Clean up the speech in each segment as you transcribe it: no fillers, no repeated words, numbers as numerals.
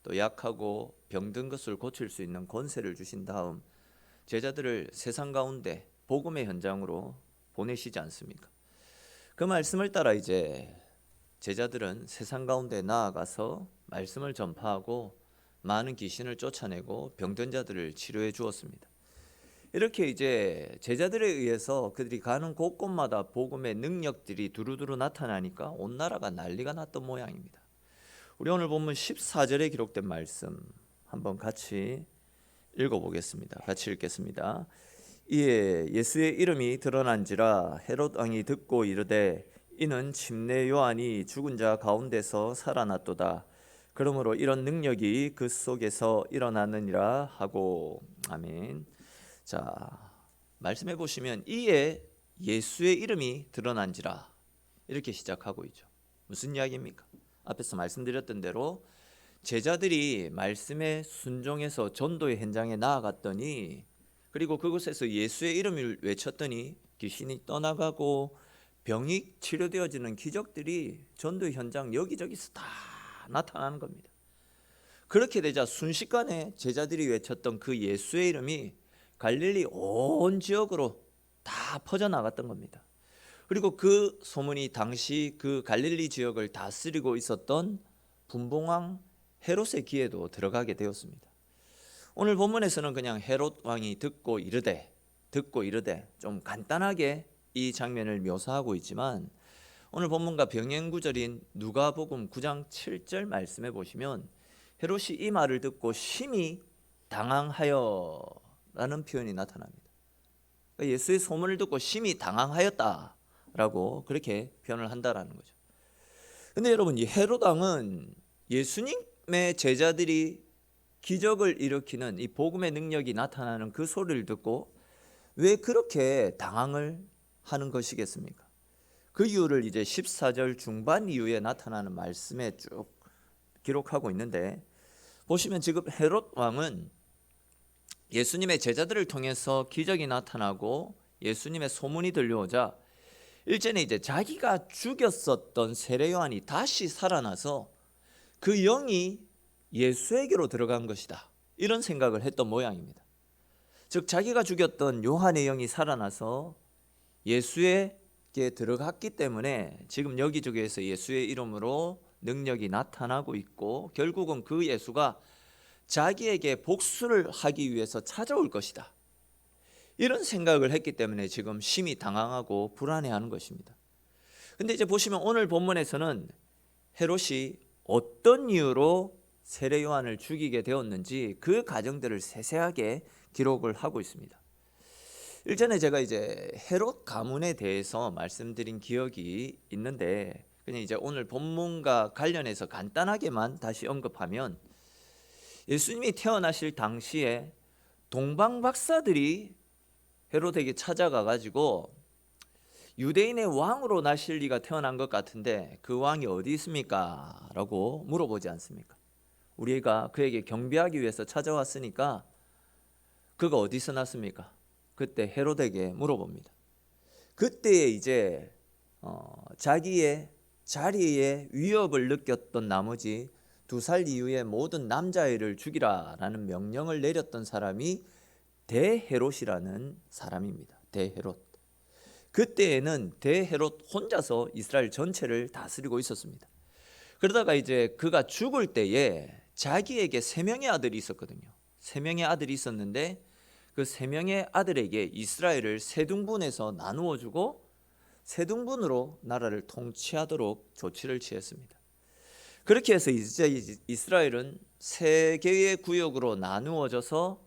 또 약하고 병든 것을 고칠 수 있는 권세를 주신 다음 제자들을 세상 가운데 복음의 현장으로 보내시지 않습니까? 그 말씀을 따라 이제 제자들은 세상 가운데 나아가서 말씀을 전파하고 많은 귀신을 쫓아내고 병든 자들을 치료해 주었습니다. 이렇게 이제 제자들에 의해서 그들이 가는 곳곳마다 복음의 능력들이 두루두루 나타나니까 온 나라가 난리가 났던 모양입니다. 우리 오늘 본문 14절에 기록된 말씀 한번 같이 읽어보겠습니다. 같이 읽겠습니다. 이에 예수의 이름이 드러난지라 헤롯 왕이 듣고 이르되 이는 침례 요한이 죽은 자 가운데서 살아났도다. 그러므로 이런 능력이 그 속에서 일어나느니라 하고. 아멘. 자, 말씀해 보시면 이에 예수의 이름이 드러난지라 이렇게 시작하고 있죠. 무슨 이야기입니까? 앞에서 말씀드렸던 대로 제자들이 말씀에 순종해서 전도의 현장에 나아갔더니, 그리고 그곳에서 예수의 이름을 외쳤더니 귀신이 떠나가고 병이 치료되어지는 기적들이 전도의 현장 여기저기서 다 나타나는 겁니다. 그렇게 되자 순식간에 제자들이 외쳤던 그 예수의 이름이 갈릴리 온 지역으로 다 퍼져나갔던 겁니다. 그리고 그 소문이 당시 그 갈릴리 지역을 다스리고 있었던 분봉왕 헤롯의 귀에도 들어가게 되었습니다. 오늘 본문에서는 그냥 헤롯 왕이 듣고 이르되 좀 간단하게 이 장면을 묘사하고 있지만, 오늘 본문과 병행 구절인 누가복음 9장 7절 말씀해 보시면 헤롯이 이 말을 듣고 심히 당황하여 라는 표현이 나타납니다. 그러니까 예수의 소문을 듣고 심히 당황하였다라고 그렇게 표현을 한다라는 거죠. 근데 여러분, 이 헤롯 왕은 예수님의 제자들이 기적을 일으키는 이 복음의 능력이 나타나는 그 소리를 듣고 왜 그렇게 당황을 하는 것이겠습니까? 그 이유를 이제 14절 중반 이후에 나타나는 말씀에 쭉 기록하고 있는데, 보시면 지금 헤롯 왕은 예수님의 제자들을 통해서 기적이 나타나고 예수님의 소문이 들려오자 일전에 이제 자기가 죽였었던 세례 요한이 다시 살아나서 그 영이 예수에게로 들어간 것이다, 이런 생각을 했던 모양입니다. 즉 자기가 죽였던 요한의 영이 살아나서 예수에게 들어갔기 때문에 지금 여기저기에서 예수의 이름으로 능력이 나타나고 있고, 결국은 그 예수가 자기에게 복수를 하기 위해서 찾아올 것이다, 이런 생각을 했기 때문에 지금 심히 당황하고 불안해하는 것입니다. 근데 이제 보시면 오늘 본문에서는 헤롯이 어떤 이유로 세례 요한을 죽이게 되었는지 그 과정들을 세세하게 기록을 하고 있습니다. 일전에 제가 이제 헤롯 가문에 대해서 말씀드린 기억이 있는데, 그냥 이제 오늘 본문과 관련해서 간단하게만 다시 언급하면, 예수님이 태어나실 당시에 동방 박사들이 헤롯에게 찾아가 가지고 유대인의 왕으로 나실 리가 태어난 것 같은데 그 왕이 어디 있습니까? 라고 물어보지 않습니까? 우리가 그에게 경배하기 위해서 찾아왔으니까 그가 어디서 났습니까? 그때 헤롯에게 물어봅니다. 그때 이제 자기의 자리에 위협을 느꼈던 나머지 2살 이후에 모든 남자애를 죽이라라는 명령을 내렸던 사람이 대헤롯이라는 사람입니다. 대헤롯. 그때에는 대헤롯 혼자서 이스라엘 전체를 다스리고 있었습니다. 그러다가 이제 그가 죽을 때에 자기에게 3명의 아들이 있었거든요. 3명의 아들이 있었는데 그 3명의 아들에게 이스라엘을 세 등분해서 나누어 주고 세 등분으로 나라를 통치하도록 조치를 취했습니다. 그렇게 해서 이제 이스라엘은 3개의 구역으로 나누어져서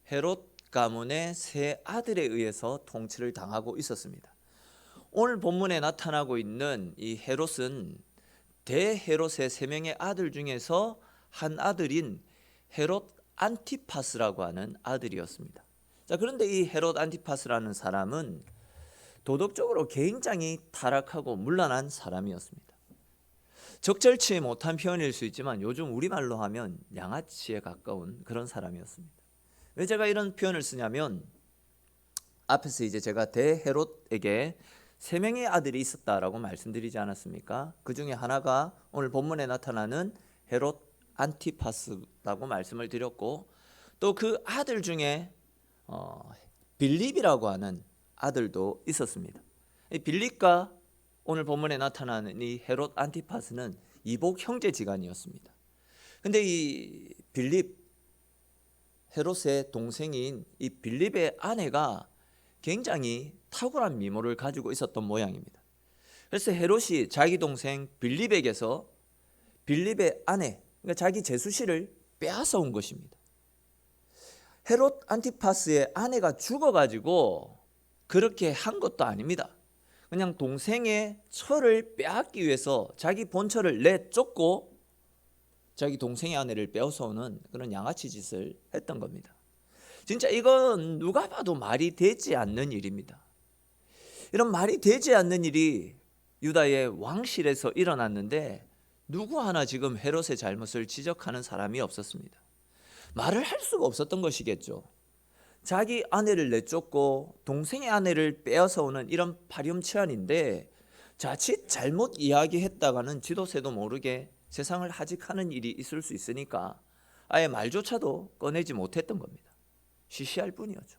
헤롯 가문의 3아들에 의해서 통치를 당하고 있었습니다. 오늘 본문에 나타나고 있는 이 헤롯은 대헤롯의 3명의 아들 중에서 한 아들인 헤롯 안티파스라고 하는 아들이었습니다. 자, 그런데 이 헤롯 안티파스라는 사람은 도덕적으로 굉장히 타락하고 문란한 사람이었습니다. 적절치 못한 표현일 수 있지만 요즘 우리말로 하면 양아치에 가까운 그런 사람이었습니다. 왜 제가 이런 표현을 쓰냐면, 앞에서 이제 제가 대헤롯에게 3명의 아들이 있었다라고 말씀드리지 않았습니까? 그 중에 하나가 오늘 본문에 나타나는 헤롯 안티파스라고 말씀을 드렸고, 또 그 아들 중에 빌립이라고 하는 아들도 있었습니다. 이 빌립과 오늘 본문에 나타나는 이 헤롯 안티파스는 이복 형제지간이었습니다. 근데 이 빌립, 헤롯의 동생인 이 빌립의 아내가 굉장히 탁월한 미모를 가지고 있었던 모양입니다. 그래서 헤롯이 자기 동생 빌립에게서 빌립의 아내, 그러니까 자기 제수씨를 빼앗아 온 것입니다. 헤롯 안티파스의 아내가 죽어가지고 그렇게 한 것도 아닙니다. 그냥 동생의 처를 빼앗기 위해서 자기 본처를 내쫓고 자기 동생의 아내를 빼앗아오는 그런 양아치 짓을 했던 겁니다. 진짜 이건 누가 봐도 말이 되지 않는 일입니다. 이런 말이 되지 않는 일이 유다의 왕실에서 일어났는데 누구 하나 지금 헤롯의 잘못을 지적하는 사람이 없었습니다. 말을 할 수가 없었던 것이겠죠. 자기 아내를 내쫓고 동생의 아내를 빼앗아 오는 이런 파렴치한인데 자칫 잘못 이야기했다가는 지도새도 모르게 세상을 하직하는 일이 있을 수 있으니까 아예 말조차도 꺼내지 못했던 겁니다. 시시할 뿐이었죠.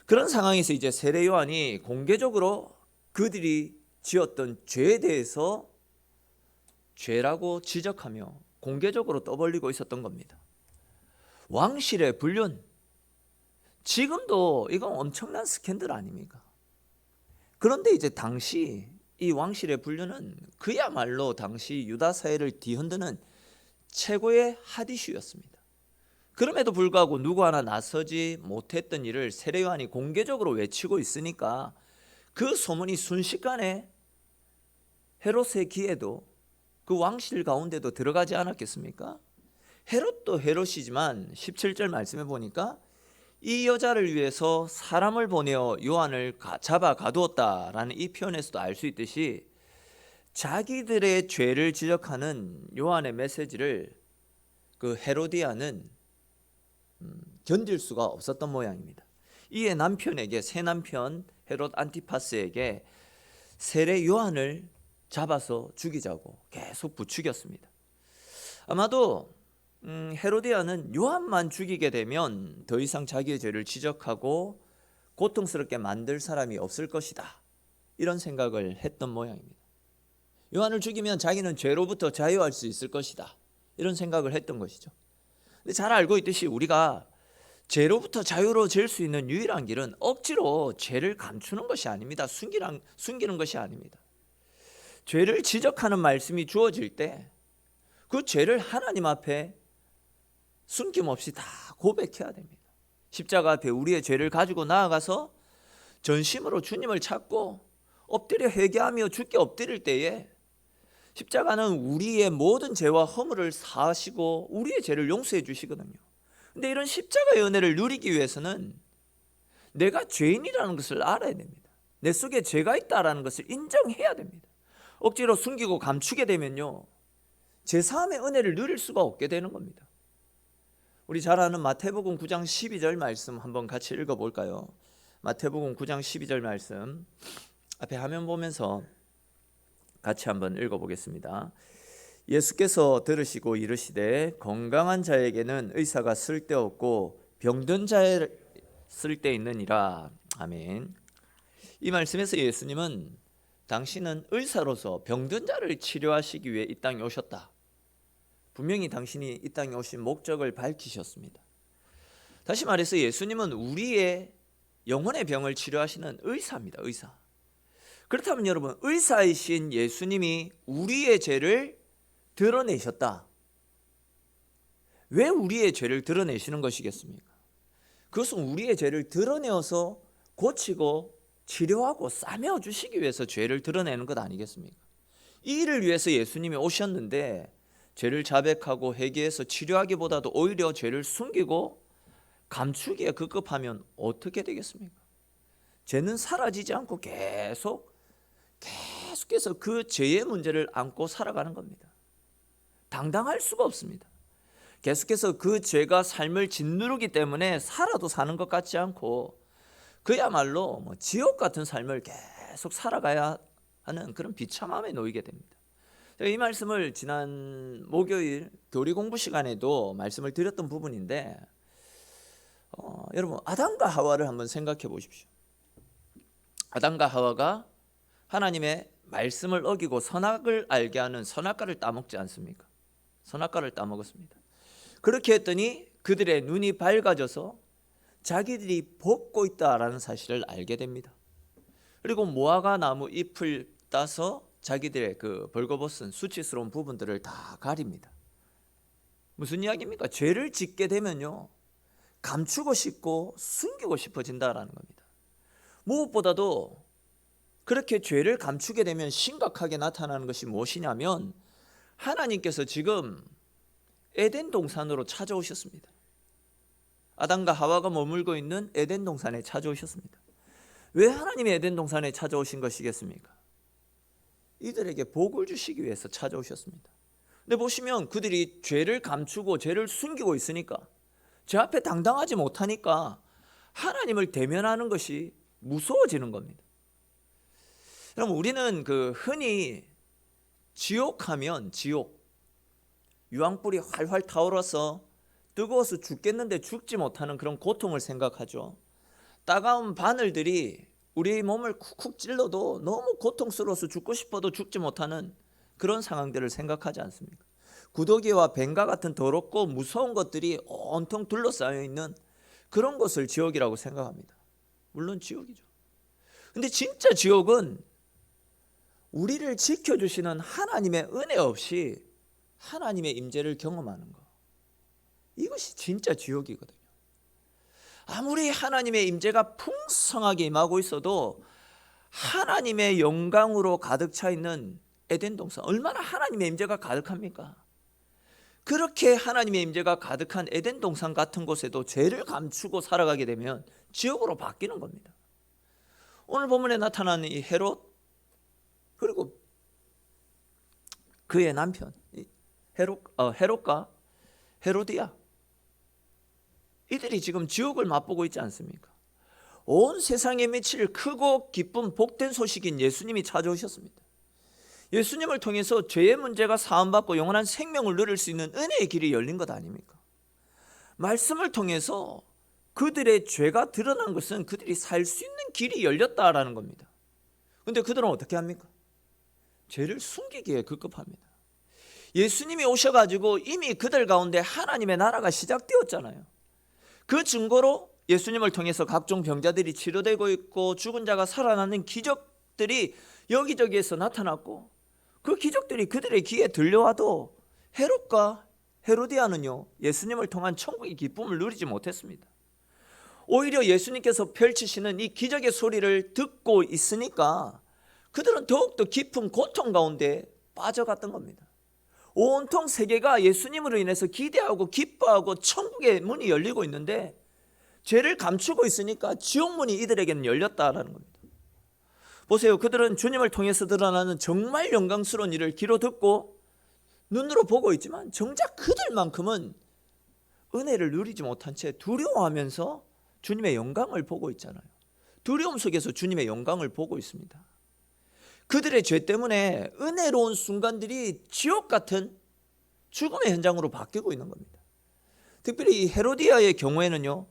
그런 상황에서 이제 세례 요한이 공개적으로 그들이 지었던 죄에 대해서 죄라고 지적하며 공개적으로 떠벌리고 있었던 겁니다. 왕실의 불륜, 지금도 이건 엄청난 스캔들 아닙니까? 그런데 이제 당시 이 왕실의 불륜은 그야말로 당시 유다 사회를 뒤흔드는 최고의 핫 이슈였습니다. 그럼에도 불구하고 누구 하나 나서지 못했던 일을 세례 요한이 공개적으로 외치고 있으니까 그 소문이 순식간에 헤롯의 귀에도 그 왕실 가운데도 들어가지 않았겠습니까? 헤롯도 헤롯이지만 17절 말씀해 보니까 이 여자를 위해서 사람을 보내어 요한을 잡아 가두었다라는 이 표현에서도 알 수 있듯이 자기들의 죄를 지적하는 요한의 메시지를 그 헤로디아는 견딜 수가 없었던 모양입니다. 이에 남편에게, 새 남편 헤롯 안티파스에게 세례 요한을 잡아서 죽이자고 계속 부추겼습니다. 아마도 헤로디아는 요한만 죽이게 되면 더 이상 자기의 죄를 지적하고 고통스럽게 만들 사람이 없을 것이다, 이런 생각을 했던 모양입니다. 요한을 죽이면 자기는 죄로부터 자유할 수 있을 것이다, 이런 생각을 했던 것이죠. 근데 잘 알고 있듯이 우리가 죄로부터 자유로워질 수 있는 유일한 길은 억지로 죄를 감추는 것이 아닙니다. 숨기는 것이 아닙니다. 죄를 지적하는 말씀이 주어질 때 그 죄를 하나님 앞에 숨김없이 다 고백해야 됩니다. 십자가 앞에 우리의 죄를 가지고 나아가서 전심으로 주님을 찾고 엎드려 회개하며 주께 엎드릴 때에 십자가는 우리의 모든 죄와 허물을 사하시고 우리의 죄를 용서해 주시거든요. 근데 이런 십자가의 은혜를 누리기 위해서는 내가 죄인이라는 것을 알아야 됩니다. 내 속에 죄가 있다는 것을 인정해야 됩니다. 억지로 숨기고 감추게 되면요, 제사함의 은혜를 누릴 수가 없게 되는 겁니다. 우리 잘 아는 마태복음 9장 12절 말씀 한번 같이 읽어볼까요? 마태복음 9장 12절 말씀 앞에 화면 보면서 같이 한번 읽어보겠습니다. 예수께서 들으시고 이르시되 건강한 자에게는 의사가 쓸데없고 병든 자에 쓸데있느니라. 아멘. 이 말씀에서 예수님은 당신은 의사로서 병든 자를 치료하시기 위해 이 땅에 오셨다, 분명히 당신이 이 땅에 오신 목적을 밝히셨습니다. 다시 말해서 예수님은 우리의 영혼의 병을 치료하시는 의사입니다. 의사. 그렇다면 여러분, 의사이신 예수님이 우리의 죄를 드러내셨다. 왜 우리의 죄를 드러내시는 것이겠습니까? 그것은 우리의 죄를 드러내어서 고치고 치료하고 싸매어 주시기 위해서 죄를 드러내는 것 아니겠습니까? 이 일을 위해서 예수님이 오셨는데 죄를 자백하고 회개해서 치료하기보다도 오히려 죄를 숨기고 감추기에 급급하면 어떻게 되겠습니까? 죄는 사라지지 않고 계속해서 그 죄의 문제를 안고 살아가는 겁니다. 당당할 수가 없습니다. 계속해서 그 죄가 삶을 짓누르기 때문에 살아도 사는 것 같지 않고 그야말로 지옥 같은 삶을 계속 살아가야 하는 그런 비참함에 놓이게 됩니다. 제가 이 말씀을 지난 목요일 교리 공부 시간에도 말씀을 드렸던 부분인데 여러분 아담과 하와를 한번 생각해 보십시오. 아담과 하와가 하나님의 말씀을 어기고 선악을 알게 하는 선악과를 따먹지 않습니까? 선악과를 따먹었습니다. 그렇게 했더니 그들의 눈이 밝아져서 자기들이 벗고 있다라는 사실을 알게 됩니다. 그리고 무화과 나무 잎을 따서 자기들의 그 벌거벗은 수치스러운 부분들을 다 가립니다. 무슨 이야기입니까? 죄를 짓게 되면요, 감추고 싶고 숨기고 싶어진다라는 겁니다. 무엇보다도 그렇게 죄를 감추게 되면 심각하게 나타나는 것이 무엇이냐면 하나님께서 지금 에덴 동산으로 찾아오셨습니다. 아담과 하와가 머물고 있는 에덴 동산에 찾아오셨습니다. 왜 하나님이 에덴 동산에 찾아오신 것이겠습니까? 이들에게 복을 주시기 위해서 찾아오셨습니다. 근데 보시면 그들이 죄를 감추고 죄를 숨기고 있으니까, 제 앞에 당당하지 못하니까 하나님을 대면하는 것이 무서워지는 겁니다. 여러분, 우리는 흔히 지옥하면 유황불이 활활 타오르서 뜨거워서 죽겠는데 죽지 못하는 그런 고통을 생각하죠. 따가운 바늘들이 우리 몸을 쿡쿡 찔러도 너무 고통스러워서 죽고 싶어도 죽지 못하는 그런 상황들을 생각하지 않습니까? 구더기와 뱀과 같은 더럽고 무서운 것들이 온통 둘러싸여 있는 그런 것을 지옥이라고 생각합니다. 물론 지옥이죠. 근데 진짜 지옥은 우리를 지켜주시는 하나님의 은혜 없이 하나님의 임재를 경험하는 것, 이것이 진짜 지옥이거든요. 아무리 하나님의 임재가 풍성하게 임하고 있어도 하나님의 영광으로 가득 차 있는 에덴 동산, 얼마나 하나님의 임재가 가득합니까? 그렇게 하나님의 임재가 가득한 에덴 동산 같은 곳에도 죄를 감추고 살아가게 되면 지옥으로 바뀌는 겁니다. 오늘 본문에 나타나는 이 헤롯, 그리고 그의 남편 헤롯과 헤로디아, 이들이 지금 지옥을 맛보고 있지 않습니까? 온 세상에 미칠 크고 기쁜 복된 소식인 예수님이 찾아오셨습니다. 예수님을 통해서 죄의 문제가 사함받고 영원한 생명을 누릴 수 있는 은혜의 길이 열린 것 아닙니까? 말씀을 통해서 그들의 죄가 드러난 것은 그들이 살 수 있는 길이 열렸다라는 겁니다. 그런데 그들은 어떻게 합니까? 죄를 숨기기에 급급합니다. 예수님이 오셔가지고 이미 그들 가운데 하나님의 나라가 시작되었잖아요. 그 증거로 예수님을 통해서 각종 병자들이 치료되고 있고 죽은 자가 살아나는 기적들이 여기저기에서 나타났고, 그 기적들이 그들의 귀에 들려와도 헤롯과 헤로디아는요, 예수님을 통한 천국의 기쁨을 누리지 못했습니다. 오히려 예수님께서 펼치시는 이 기적의 소리를 듣고 있으니까 그들은 더욱더 깊은 고통 가운데 빠져갔던 겁니다. 온통 세계가 예수님으로 인해서 기대하고 기뻐하고 천국의 문이 열리고 있는데 죄를 감추고 있으니까 지옥 문이 이들에게는 열렸다라는 겁니다. 보세요, 그들은 주님을 통해서 드러나는 정말 영광스러운 일을 귀로 듣고 눈으로 보고 있지만 정작 그들만큼은 은혜를 누리지 못한 채 두려워하면서 주님의 영광을 보고 있잖아요. 두려움 속에서 주님의 영광을 보고 있습니다. 그들의 죄 때문에 은혜로운 순간들이 지옥 같은 죽음의 현장으로 바뀌고 있는 겁니다. 특별히 헤로디아의 경우에는요,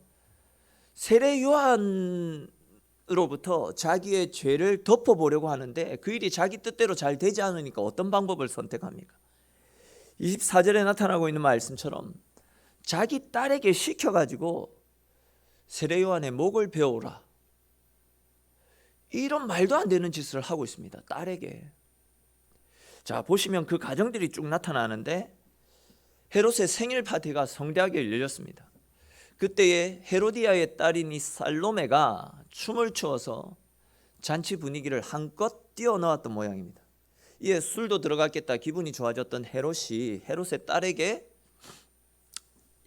세례 요한으로부터 자기의 죄를 덮어보려고 하는데 그 일이 자기 뜻대로 잘 되지 않으니까 어떤 방법을 선택합니까? 24절에 나타나고 있는 말씀처럼 자기 딸에게 시켜가지고 세례 요한의 목을 베어오라, 이런 말도 안 되는 짓을 하고 있습니다. 딸에게. 자, 보시면 그 가정들이 쭉 나타나는데 헤롯의 생일 파티가 성대하게 열렸습니다. 그때에 헤로디아의 딸인 이 살로메가 춤을 추어서 잔치 분위기를 한껏 띄워넣었던 모양입니다. 이에 술도 들어갔겠다 기분이 좋아졌던 헤롯이 헤롯의 딸에게,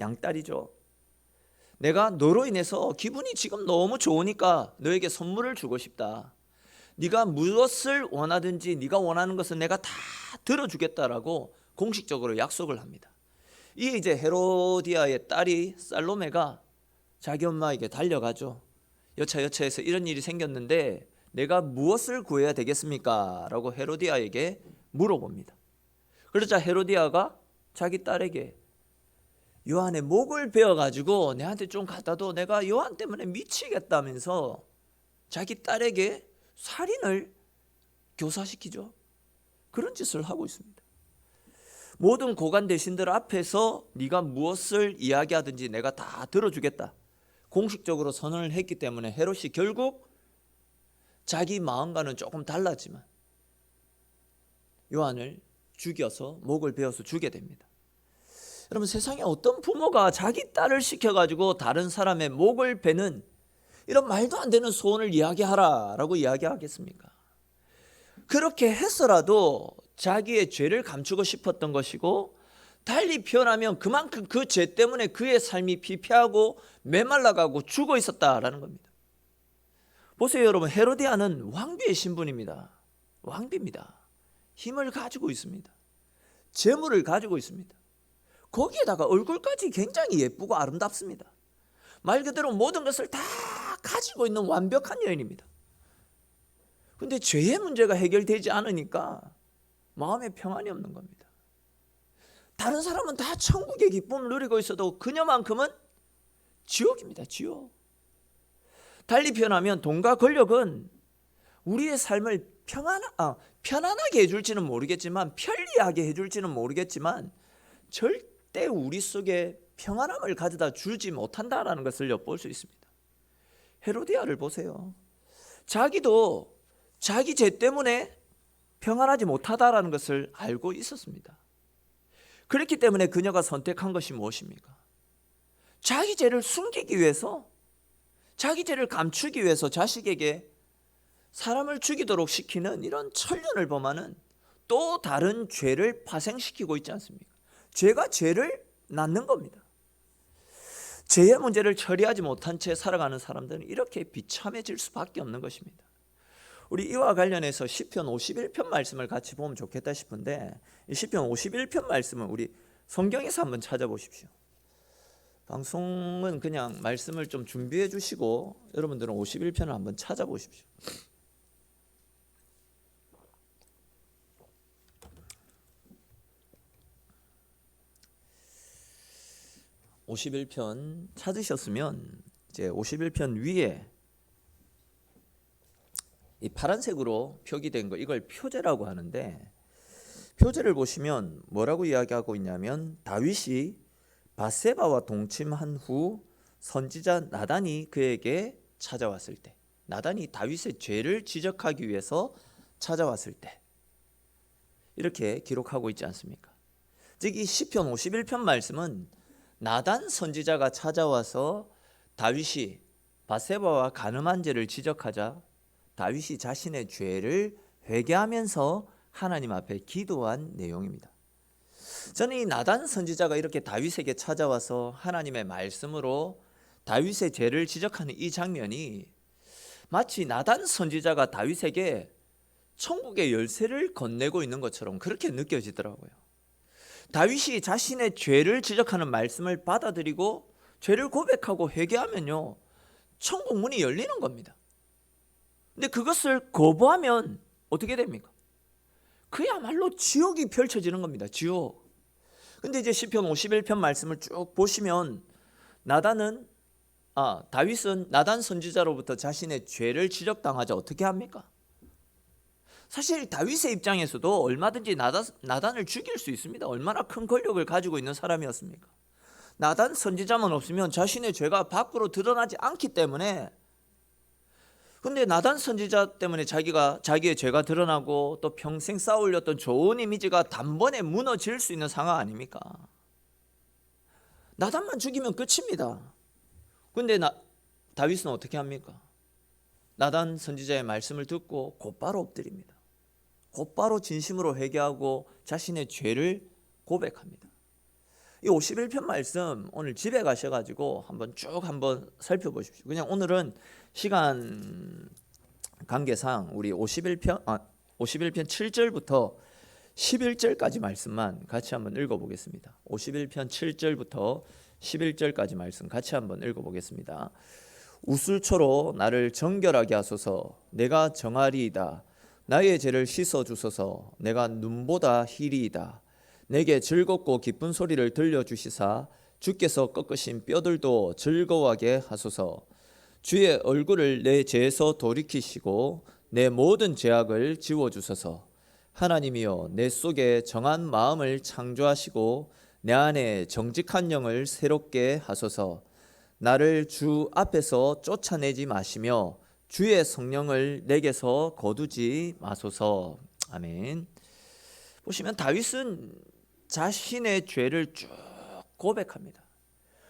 양딸이죠, 내가 너로 인해서 기분이 지금 너무 좋으니까 너에게 선물을 주고 싶다. 네가 무엇을 원하든지 네가 원하는 것은 내가 다 들어주겠다라고 공식적으로 약속을 합니다. 이에 이제 헤로디아의 딸이 살로메가 자기 엄마에게 달려가죠. 여차여차해서 이런 일이 생겼는데 내가 무엇을 구해야 되겠습니까? 라고 헤로디아에게 물어봅니다. 그러자 헤로디아가 자기 딸에게 요한의 목을 베어가지고 내한테 좀 갖다 줘, 내가 요한 때문에 미치겠다면서 자기 딸에게 살인을 교사시키죠. 그런 짓을 하고 있습니다. 모든 고관 대신들 앞에서 네가 무엇을 이야기하든지 내가 다 들어주겠다, 공식적으로 선언을 했기 때문에 헤롯이 결국 자기 마음과는 조금 달랐지만 요한을 죽여서 목을 베어서 주게 됩니다. 여러분, 세상에 어떤 부모가 자기 딸을 시켜가지고 다른 사람의 목을 베는 이런 말도 안 되는 소원을 이야기하라라고 이야기하겠습니까? 그렇게 해서라도 자기의 죄를 감추고 싶었던 것이고, 달리 표현하면 그만큼 그 죄 때문에 그의 삶이 피폐하고 메말라가고 죽어 있었다라는 겁니다. 보세요 여러분, 헤로디아는 왕비의 신분입니다. 왕비입니다. 힘을 가지고 있습니다. 재물을 가지고 있습니다. 거기에다가 얼굴까지 굉장히 예쁘고 아름답습니다. 말 그대로 모든 것을 다 가지고 있는 완벽한 여인입니다. 근데 죄의 문제가 해결되지 않으니까 마음에 평안이 없는 겁니다. 다른 사람은 다 천국의 기쁨을 누리고 있어도 그녀만큼은 지옥입니다. 지옥. 달리 표현하면 돈과 권력은 우리의 삶을 편안하게 해줄지는 모르겠지만, 편리하게 해줄지는 모르겠지만 절대 우리 속에 평안함을 가져다 주지 못한다라는 것을 엿볼 수 있습니다. 헤로디아를 보세요. 자기도 자기 죄 때문에 평안하지 못하다라는 것을 알고 있었습니다. 그렇기 때문에 그녀가 선택한 것이 무엇입니까? 자기 죄를 숨기기 위해서, 자기 죄를 감추기 위해서 자식에게 사람을 죽이도록 시키는 이런 천륜을 범하는 또 다른 죄를 파생시키고 있지 않습니까? 죄가 죄를 낳는 겁니다. 죄의 문제를 처리하지 못한 채 살아가는 사람들은 이렇게 비참해질 수밖에 없는 것입니다. 우리 이와 관련해서 시편 51편 말씀을 같이 보면 좋겠다 싶은데, 이 시편 51편 말씀은 우리 성경에서 한번 찾아보십시오. 방송은 그냥 말씀을 좀 준비해 주시고 여러분들은 51편을 한번 찾아보십시오. 51편 찾으셨으면 이제 51편 위에 이 파란색으로 표기된 거, 이걸 표제라고 하는데, 표제를 보시면 뭐라고 이야기하고 있냐면, 다윗이 밧세바와 동침한 후 선지자 나단이 그에게 찾아왔을 때, 나단이 다윗의 죄를 지적하기 위해서 찾아왔을 때, 이렇게 기록하고 있지 않습니까? 즉 이 시편 51편 말씀은 나단 선지자가 찾아와서 다윗이 밧세바와 간음한 죄를 지적하자 다윗이 자신의 죄를 회개하면서 하나님 앞에 기도한 내용입니다. 저는 이 나단 선지자가 이렇게 다윗에게 찾아와서 하나님의 말씀으로 다윗의 죄를 지적하는 이 장면이 마치 나단 선지자가 다윗에게 천국의 열쇠를 건네고 있는 것처럼 그렇게 느껴지더라고요. 다윗이 자신의 죄를 지적하는 말씀을 받아들이고 죄를 고백하고 회개하면요, 천국 문이 열리는 겁니다. 근데 그것을 거부하면 어떻게 됩니까? 그야말로 지옥이 펼쳐지는 겁니다. 지옥. 근데 이제 시편 51편 말씀을 쭉 보시면 다윗은 나단 선지자로부터 자신의 죄를 지적당하자 어떻게 합니까? 사실 다윗의 입장에서도 얼마든지 나단을 죽일 수 있습니다. 얼마나 큰 권력을 가지고 있는 사람이었습니까? 나단 선지자만 없으면 자신의 죄가 밖으로 드러나지 않기 때문에, 근데 나단 선지자 때문에 자기의 죄가 드러나고 또 평생 쌓아올렸던 좋은 이미지가 단번에 무너질 수 있는 상황 아닙니까? 나단만 죽이면 끝입니다. 근데 다윗은 어떻게 합니까? 나단 선지자의 말씀을 듣고 곧바로 엎드립니다. 곧바로 진심으로 회개하고 자신의 죄를 고백합니다. 이 51편 말씀 오늘 집에 가셔가지고 한번 살펴보십시오. 그냥 오늘은 시간 관계상 우리 51편 7절부터 11절까지 말씀만 같이 한번 읽어보겠습니다. 51편 7절부터 11절까지 말씀 같이 한번 읽어보겠습니다. 우슬초로 나를 정결하게 하소서. 내가 정하리이다. 나의 죄를 씻어 주소서. 내가 눈보다 희리이다. 내게 즐겁고 기쁜 소리를 들려주시사 주께서 꺾으신 뼈들도 즐거워하게 하소서. 주의 얼굴을 내 죄에서 돌이키시고 내 모든 죄악을 지워주소서. 하나님이여, 내 속에 정한 마음을 창조하시고 내 안에 정직한 영을 새롭게 하소서. 나를 주 앞에서 쫓아내지 마시며 주의 성령을 내게서 거두지 마소서. 아멘. 보시면 다윗은 자신의 죄를 쭉 고백합니다.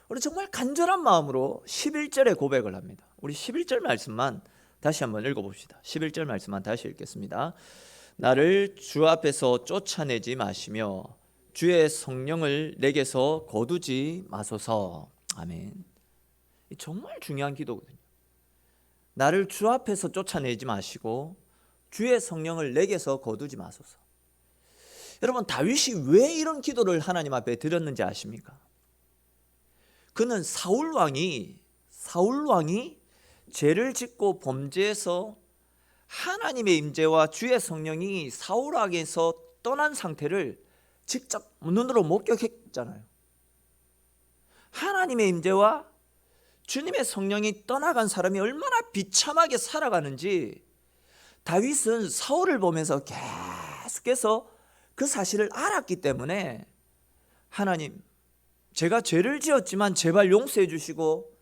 우리 정말 간절한 마음으로 11절에 고백을 합니다. 우리 11절 말씀만 다시 한번 읽어봅시다. 11절 말씀만 다시 읽겠습니다. 나를 주 앞에서 쫓아내지 마시며 주의 성령을 내게서 거두지 마소서. 아멘. 정말 중요한 기도거든요. 나를 주 앞에서 쫓아내지 마시고 주의 성령을 내게서 거두지 마소서. 여러분, 다윗이 왜 이런 기도를 하나님 앞에 드렸는지 아십니까? 그는 사울 왕이 죄를 짓고 범죄해서 하나님의 임재와 주의 성령이 사울 왕에서 떠난 상태를 직접 눈으로 목격했잖아요. 하나님의 임재와 주님의 성령이 떠나간 사람이 얼마나 비참하게 살아가는지 다윗은 사울을 보면서 계속해서 그 사실을 알았기 때문에 하나님, 제가 죄를 지었지만 제발 용서해 주시고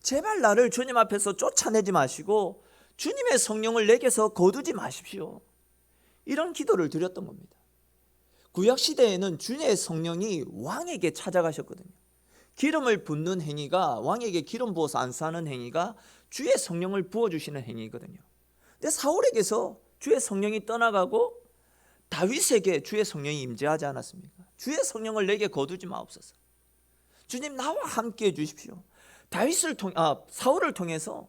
제발 나를 주님 앞에서 쫓아내지 마시고 주님의 성령을 내게서 거두지 마십시오. 이런 기도를 드렸던 겁니다. 구약시대에는 주님의 성령이 왕에게 찾아가셨거든요. 기름을 붓는 행위가, 왕에게 기름 부어서 안수하는 행위가 주의 성령을 부어주시는 행위거든요. 근데 사울에게서 주의 성령이 떠나가고 다윗에게 주의 성령이 임재하지 않았습니까? 주의 성령을 내게 거두지 마옵소서. 주님, 나와 함께 해 주십시오. 사울을 통해서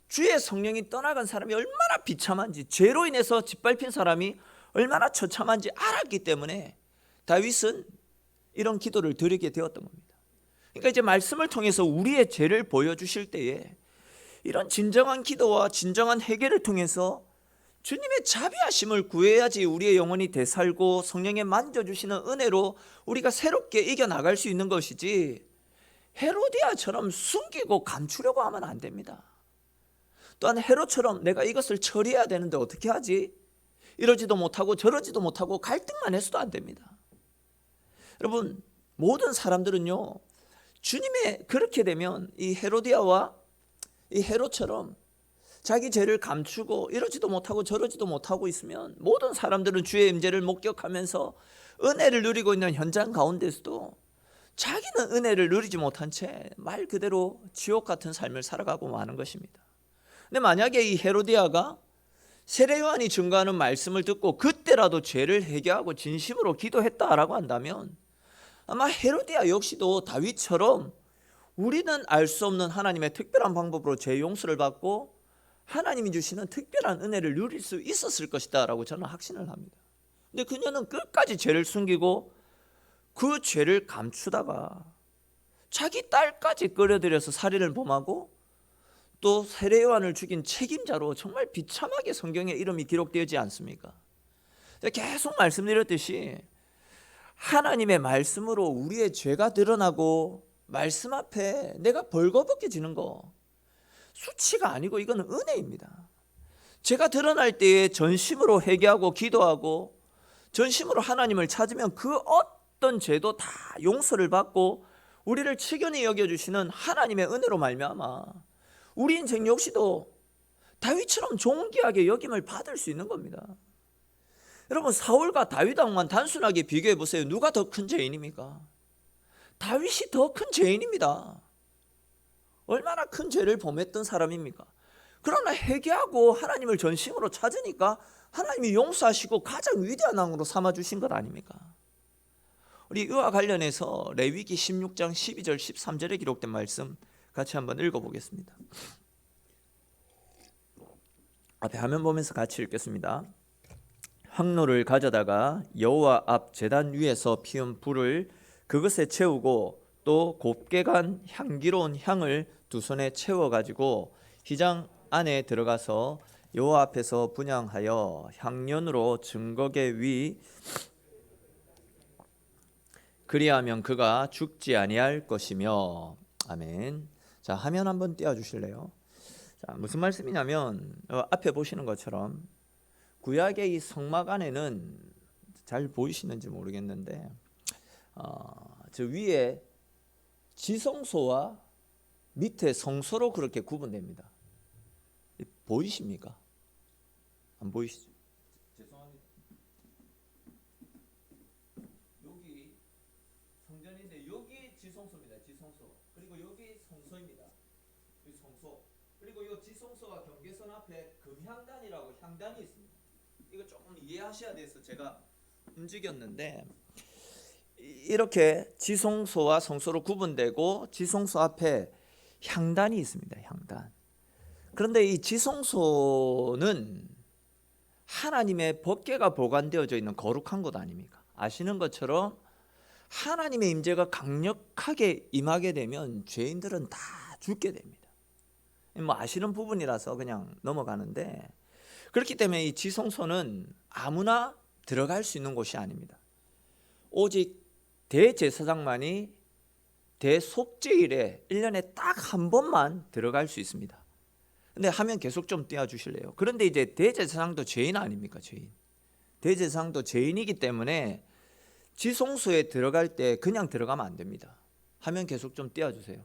주의 성령이 떠나간 사람이 얼마나 비참한지, 죄로 인해서 짓밟힌 사람이 얼마나 처참한지 알았기 때문에 다윗은 이런 기도를 드리게 되었던 겁니다. 그러니까 이제 말씀을 통해서 우리의 죄를 보여주실 때에 이런 진정한 기도와 진정한 회개를 통해서 주님의 자비하심을 구해야지 우리의 영혼이 되살고 성령에 만져주시는 은혜로 우리가 새롭게 이겨나갈 수 있는 것이지, 헤로디아처럼 숨기고 감추려고 하면 안 됩니다. 또한 헤롯처럼 내가 이것을 처리해야 되는데 어떻게 하지? 이러지도 못하고 저러지도 못하고 갈등만 해서도 안 됩니다. 여러분, 모든 사람들은요, 주님의 그렇게 되면 이 헤로디아와 이 헤롯처럼 자기 죄를 감추고 이러지도 못하고 저러지도 못하고 있으면 모든 사람들은 주의 임재를 목격하면서 은혜를 누리고 있는 현장 가운데서도 자기는 은혜를 누리지 못한 채 말 그대로 지옥 같은 삶을 살아가고 마는 것입니다. 근데 만약에 이 헤로디아가 세례 요한이 증거하는 말씀을 듣고 그때라도 죄를 회개하고 진심으로 기도했다라고 한다면 아마 헤로디아 역시도 다윗처럼 우리는 알 수 없는 하나님의 특별한 방법으로 죄 용서를 받고 하나님이 주시는 특별한 은혜를 누릴 수 있었을 것이다 라고 저는 확신을 합니다. 근데 그녀는 끝까지 죄를 숨기고 그 죄를 감추다가 자기 딸까지 끌어들여서 살인을 범하고 또 세례 요한을 죽인 책임자로 정말 비참하게 성경에 이름이 기록되지 않습니까? 계속 말씀드렸듯이 하나님의 말씀으로 우리의 죄가 드러나고 말씀 앞에 내가 벌거벗겨지는 거 수치가 아니고 이거는 은혜입니다. 죄가 드러날 때에 전심으로 회개하고 기도하고 전심으로 하나님을 찾으면 그 어떤 죄도 다 용서를 받고 우리를 치견히 여겨주시는 하나님의 은혜로 말미암아 우리 인생 역시도 다윗처럼 존귀하게 여김을 받을 수 있는 겁니다. 여러분, 사울과 다윗 왕만 단순하게 비교해 보세요. 누가 더 큰 죄인입니까? 다윗이 더 큰 죄인입니다. 얼마나 큰 죄를 범했던 사람입니까? 그러나 회개하고 하나님을 전심으로 찾으니까 하나님이 용서하시고 가장 위대한 왕으로 삼아주신 것 아닙니까? 우리 이와 관련해서 레위기 16장 12절 13절에 기록된 말씀 같이 한번 읽어보겠습니다. 앞에 화면 보면서 같이 읽겠습니다. 황로를 가져다가 여호와 앞 제단 위에서 피운 불을 그것에 채우고 또 곱게 간 향기로운 향을 두 손에 채워 가지고 휘장 안에 들어가서 여호와 앞에서 분향하여 향년으로 증거계 위 그리하면 그가 죽지 아니할 것이며. 아멘. 자, 화면 한번 띄워 주실래요? 자, 무슨 말씀이냐면 앞에 보시는 것처럼 구약의 이 성막 안에는 잘 보이시는지 모르겠는데 저 위에 지성소와 밑에 성소로 그렇게 구분됩니다. 보이십니까? 안 보이시죠? 죄송합니다. 여기 성전인데 여기 지성소입니다. 지성소. 그리고 여기 성소입니다. 여기 성소. 그리고 이 지성소와 경계선 앞에 금향단이라고 향단이 있습니다. 이거 조금 이해하셔야 돼서 제가 움직였는데, 이렇게 지성소와 성소로 구분되고 지성소 앞에 향단이 있습니다. 향단. 그런데 이 지성소는 하나님의 법궤가 보관되어져 있는 거룩한 곳 아닙니까? 아시는 것처럼 하나님의 임재가 강력하게 임하게 되면 죄인들은 다 죽게 됩니다. 뭐 아시는 부분이라서 그냥 넘어가는데, 그렇기 때문에 이 지성소는 아무나 들어갈 수 있는 곳이 아닙니다. 오직 대제사장만이 대속죄일에 1년에 딱 한 번만 들어갈 수 있습니다. 근데 화면 계속 좀 띄워주실래요? 그런데 이제 대제사장도 죄인 아닙니까? 죄인. 대제사장도 죄인이기 때문에 지성소에 들어갈 때 그냥 들어가면 안 됩니다. 화면 계속 좀 띄워주세요.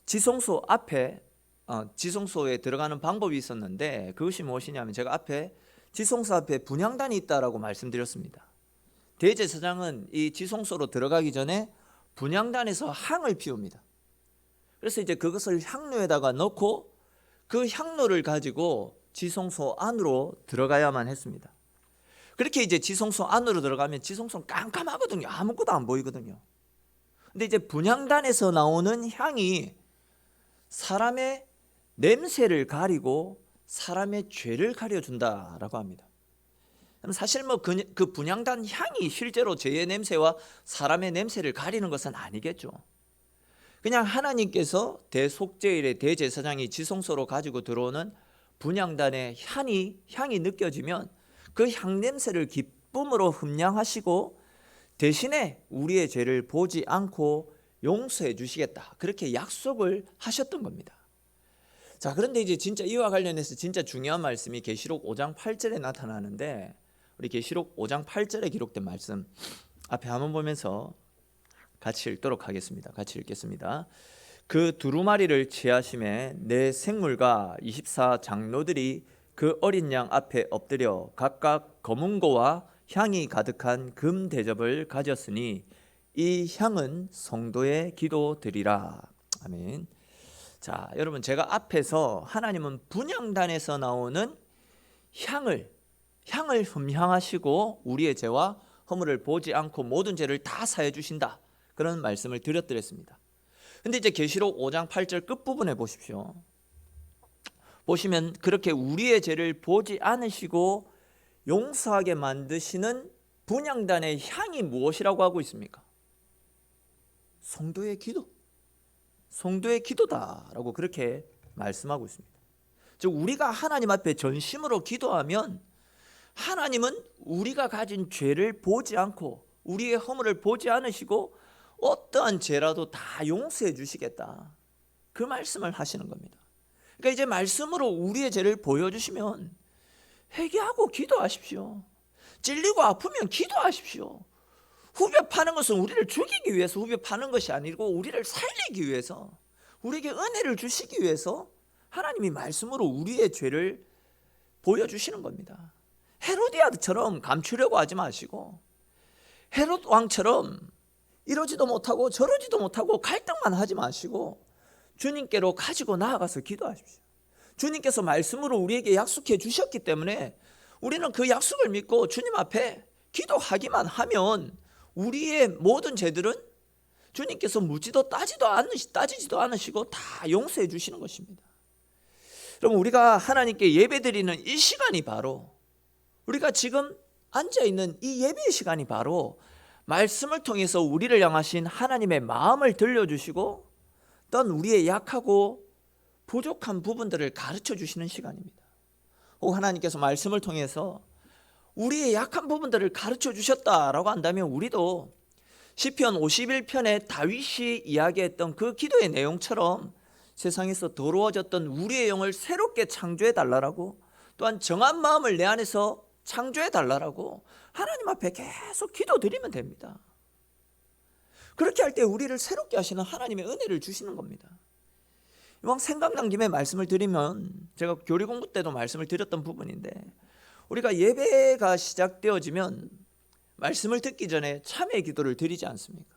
지성소 앞에 지성소에 들어가는 방법이 있었는데, 그것이 무엇이냐면 제가 앞에 지성소 앞에 분향단이 있다라고 말씀드렸습니다. 대제사장은 이 지성소로 들어가기 전에 분향단에서 향을 피웁니다. 그래서 이제 그것을 향로에다가 넣고 그 향로를 가지고 지성소 안으로 들어가야만 했습니다. 그렇게 이제 지성소 안으로 들어가면 지성소는 깜깜하거든요. 아무것도 안 보이거든요. 근데 이제 분향단에서 나오는 향이 사람의 냄새를 가리고 사람의 죄를 가려준다라고 합니다. 사실 뭐 그 분향단 향이 실제로 죄의 냄새와 사람의 냄새를 가리는 것은 아니겠죠. 그냥 하나님께서 대속죄일에 대제사장이 지성소로 가지고 들어오는 분향단의 향이 느껴지면 그 향냄새를 기쁨으로 흠양하시고 대신에 우리의 죄를 보지 않고 용서해 주시겠다, 그렇게 약속을 하셨던 겁니다. 자, 그런데 이제 진짜 이와 관련해서 진짜 중요한 말씀이 계시록 5장 8절에 나타나는데, 우리 계시록 5장 8절에 기록된 말씀 앞에 한번 보면서 같이 읽도록 하겠습니다. 같이 읽겠습니다. 그 두루마리를 취하심에 내 생물과 24장로들이 그 어린 양 앞에 엎드려 각각 검은고와 향이 가득한 금 대접을 가졌으니 이 향은 성도의 기도드리라. 아멘. 자, 여러분, 제가 앞에서 하나님은 분향단에서 나오는 향을 흠향하시고 우리의 죄와 허물을 보지 않고 모든 죄를 다 사해 주신다, 그런 말씀을 드렸습니다. 근데 이제 계시록 5장 8절 끝부분에 보십시오. 보시면 그렇게 우리의 죄를 보지 않으시고 용서하게 만드시는 분향단의 향이 무엇이라고 하고 있습니까? 성도의 기도. 성도의 기도다라고 그렇게 말씀하고 있습니다. 즉 우리가 하나님 앞에 전심으로 기도하면 하나님은 우리가 가진 죄를 보지 않고 우리의 허물을 보지 않으시고 어떠한 죄라도 다 용서해 주시겠다, 그 말씀을 하시는 겁니다. 그러니까 이제 말씀으로 우리의 죄를 보여주시면 회개하고 기도하십시오. 찔리고 아프면 기도하십시오. 후벼 파는 것은 우리를 죽이기 위해서 후벼 파는 것이 아니고 우리를 살리기 위해서, 우리에게 은혜를 주시기 위해서 하나님이 말씀으로 우리의 죄를 보여주시는 겁니다. 헤로디아드처럼 감추려고 하지 마시고, 헤롯 왕처럼 이러지도 못하고 저러지도 못하고 갈등만 하지 마시고 주님께로 가지고 나아가서 기도하십시오. 주님께서 말씀으로 우리에게 약속해 주셨기 때문에 우리는 그 약속을 믿고 주님 앞에 기도하기만 하면 우리의 모든 죄들은 주님께서 묻지도 따지지도 않으시고 다 용서해 주시는 것입니다. 여러분, 우리가 하나님께 예배드리는 이 시간이 바로, 우리가 지금 앉아있는 이 예배의 시간이 바로 말씀을 통해서 우리를 향하신 하나님의 마음을 들려주시고 또한 우리의 약하고 부족한 부분들을 가르쳐 주시는 시간입니다. 하나님께서 말씀을 통해서 우리의 약한 부분들을 가르쳐 주셨다라고 한다면 우리도 시편 51편에 다윗이 이야기했던 그 기도의 내용처럼 세상에서 더러워졌던 우리의 영을 새롭게 창조해 달라고, 또한 정한 마음을 내 안에서 창조해 달라고 하나님 앞에 계속 기도드리면 됩니다. 그렇게 할 때 우리를 새롭게 하시는 하나님의 은혜를 주시는 겁니다. 이왕 생각난 김에 말씀을 드리면, 제가 교리 공부 때도 말씀을 드렸던 부분인데, 우리가 예배가 시작되어지면 말씀을 듣기 전에 참회 기도를 드리지 않습니까?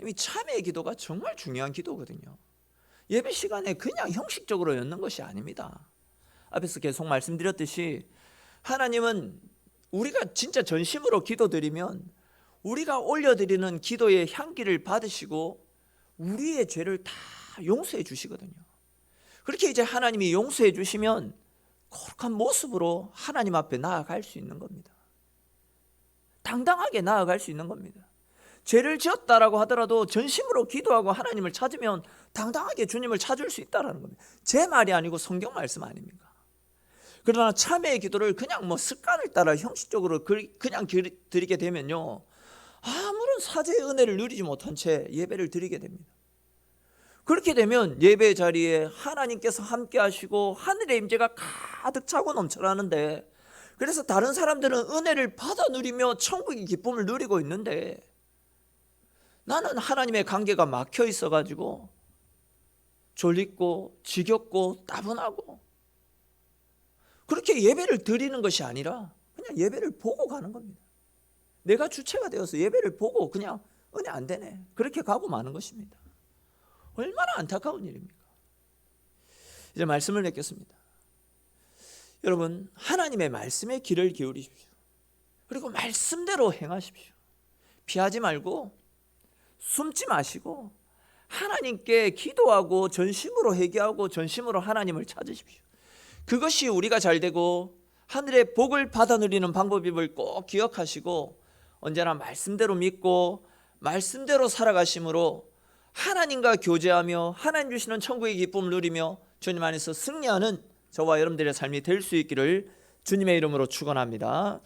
이미 참회 기도가 정말 중요한 기도거든요. 예배 시간에 그냥 형식적으로 였는 것이 아닙니다. 앞에서 계속 말씀드렸듯이 하나님은 우리가 진짜 전심으로 기도드리면 우리가 올려드리는 기도의 향기를 받으시고 우리의 죄를 다 용서해 주시거든요. 그렇게 이제 하나님이 용서해 주시면 거룩한 모습으로 하나님 앞에 나아갈 수 있는 겁니다. 당당하게 나아갈 수 있는 겁니다. 죄를 지었다라고 하더라도 전심으로 기도하고 하나님을 찾으면 당당하게 주님을 찾을 수 있다는 겁니다. 제 말이 아니고 성경 말씀 아닙니까? 그러나 참회의 기도를 그냥 습관을 따라 형식적으로 그냥 드리게 되면요, 아무런 사죄의 은혜를 누리지 못한 채 예배를 드리게 됩니다. 그렇게 되면 예배 자리에 하나님께서 함께 하시고 하늘의 임재가 가득 차고 넘쳐나는데, 그래서 다른 사람들은 은혜를 받아 누리며 천국의 기쁨을 누리고 있는데 나는 하나님의 관계가 막혀 있어가지고 졸립고 지겹고 따분하고, 그렇게 예배를 드리는 것이 아니라 그냥 예배를 보고 가는 겁니다. 내가 주체가 되어서 예배를 보고 그냥 은혜 안 되네, 그렇게 가고 마는 것입니다. 얼마나 안타까운 일입니까? 이제 말씀을 맺겠습니다. 여러분, 하나님의 말씀에 귀를 기울이십시오. 그리고 말씀대로 행하십시오. 피하지 말고 숨지 마시고 하나님께 기도하고 전심으로 회개하고 전심으로 하나님을 찾으십시오. 그것이 우리가 잘되고 하늘의 복을 받아 누리는 방법임을 꼭 기억하시고 언제나 말씀대로 믿고 말씀대로 살아가심으로 하나님과 교제하며 하나님 주시는 천국의 기쁨을 누리며 주님 안에서 승리하는 저와 여러분들의 삶이 될 수 있기를 주님의 이름으로 축원합니다.